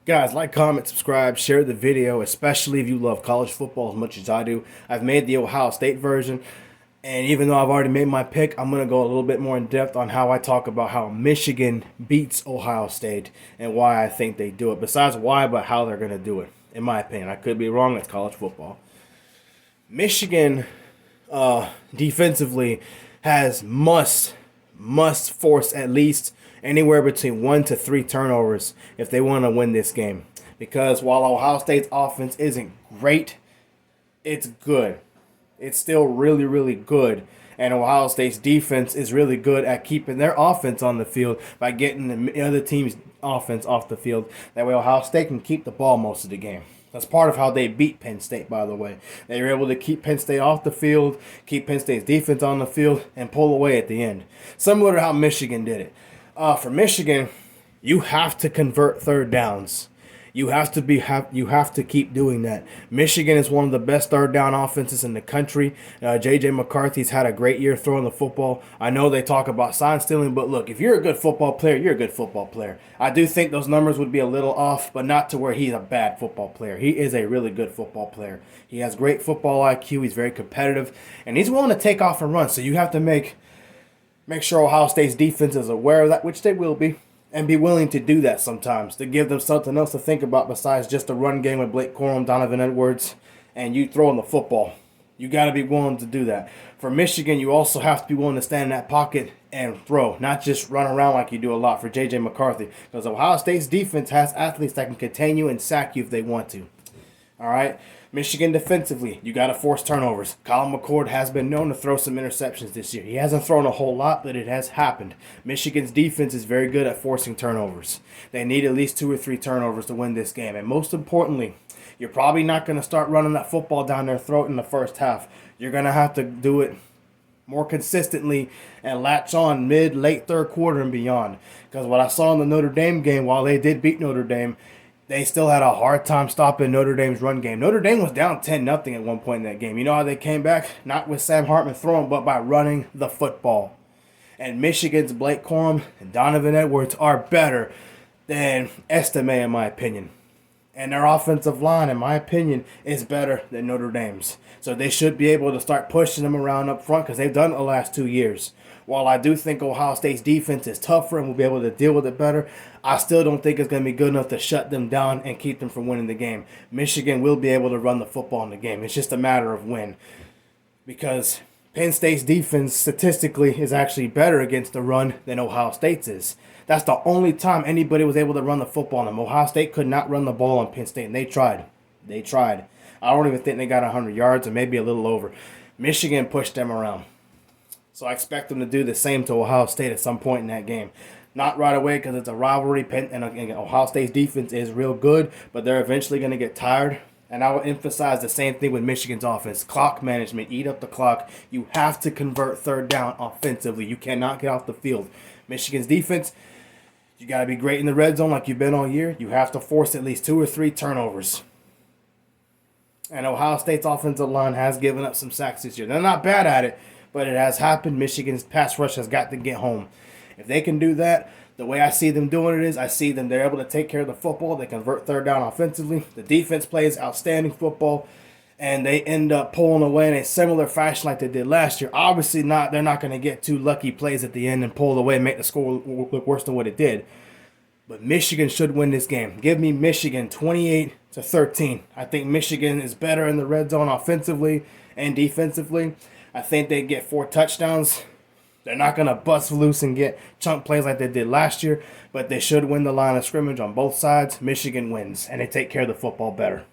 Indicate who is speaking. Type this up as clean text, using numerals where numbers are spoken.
Speaker 1: Guys, like, comment, subscribe, share the video, especially if you love college football as much as I do. I've made the Ohio State version, and even though I've already made my pick, I'm going to go a little bit more in depth on how I talk about how Michigan beats Ohio State and why I think they do it. Besides why, but how they're going to do it, in my opinion. I could be wrong, it's college football. Michigan defensively has must force at least anywhere between 1 to 3 turnovers if they want to win this game. Because while Ohio State's offense isn't great, it's good. It's still really, really good. And Ohio State's defense is really good at keeping their offense on the field by getting the other team's offense off the field. That way, Ohio State can keep the ball most of the game. That's part of how they beat Penn State, by the way. They were able to keep Penn State off the field, keep Penn State's defense on the field, and pull away at the end. Similar to how Michigan did it. For Michigan, you have to convert third downs. You have to keep doing that. Michigan is one of the best third down offenses in the country. J.J. McCarthy's had a great year throwing the football. I know they talk about sign stealing, but look, if you're a good football player, you're a good football player. I do think those numbers would be a little off, but not to where he's a bad football player. He is a really good football player. He has great football IQ. He's very competitive, and he's willing to take off and run. So you have to make sure Ohio State's defense is aware of that, which they will be. And be willing to do that sometimes, to give them something else to think about besides just a run game with Blake Corum, Donovan Edwards, and you throwing the football. You got to be willing to do that. For Michigan, you also have to be willing to stand in that pocket and throw, not just run around like you do a lot for J.J. McCarthy. Because Ohio State's defense has athletes that can contain you and sack you if they want to. All right? Michigan defensively, you got to force turnovers. Colin McCord has been known to throw some interceptions this year. He hasn't thrown a whole lot, but it has happened. Michigan's defense is very good at forcing turnovers. They need at least 2 or 3 turnovers to win this game. And most importantly, you're probably not going to start running that football down their throat in the first half. You're going to have to do it more consistently and latch on late third quarter and beyond. Because what I saw in the Notre Dame game, while they did beat Notre Dame, they still had a hard time stopping Notre Dame's run game. Notre Dame was down 10-0 at one point in that game. You know how they came back? Not with Sam Hartman throwing, but by running the football. And Michigan's Blake Corum and Donovan Edwards are better than Estime, in my opinion. And their offensive line, in my opinion, is better than Notre Dame's. So they should be able to start pushing them around up front because they've done it the last 2 years. While I do think Ohio State's defense is tougher and will be able to deal with it better, I still don't think it's going to be good enough to shut them down and keep them from winning the game. Michigan will be able to run the football in the game. It's just a matter of when. Because Penn State's defense statistically is actually better against the run than Ohio State's is. That's the only time anybody was able to run the football on them. Ohio State could not run the ball on Penn State, and they tried. They tried. I don't even think they got 100 yards or maybe a little over. Michigan pushed them around. So I expect them to do the same to Ohio State at some point in that game. Not right away because it's a rivalry, and Ohio State's defense is real good, but they're eventually going to get tired. And I will emphasize the same thing with Michigan's offense. Clock management, eat up the clock. You have to convert third down offensively. You cannot get off the field. Michigan's defense, you got to be great in the red zone like you've been all year. You have to force at least 2 or 3 turnovers. And Ohio State's offensive line has given up some sacks this year. They're not bad at it, but it has happened. Michigan's pass rush has got to get home. If they can do that, the way I see them doing it is I see them, they're able to take care of the football. They convert third down offensively. The defense plays outstanding football, and they end up pulling away in a similar fashion like they did last year. Obviously, they're not going to get 2 lucky plays at the end and pull away and make the score look worse than what it did. But Michigan should win this game. Give me Michigan 28-13. I think Michigan is better in the red zone offensively and defensively. I think they get 4 touchdowns. They're not going to bust loose and get chunk plays like they did last year, but they should win the line of scrimmage on both sides. Michigan wins, and they take care of the football better.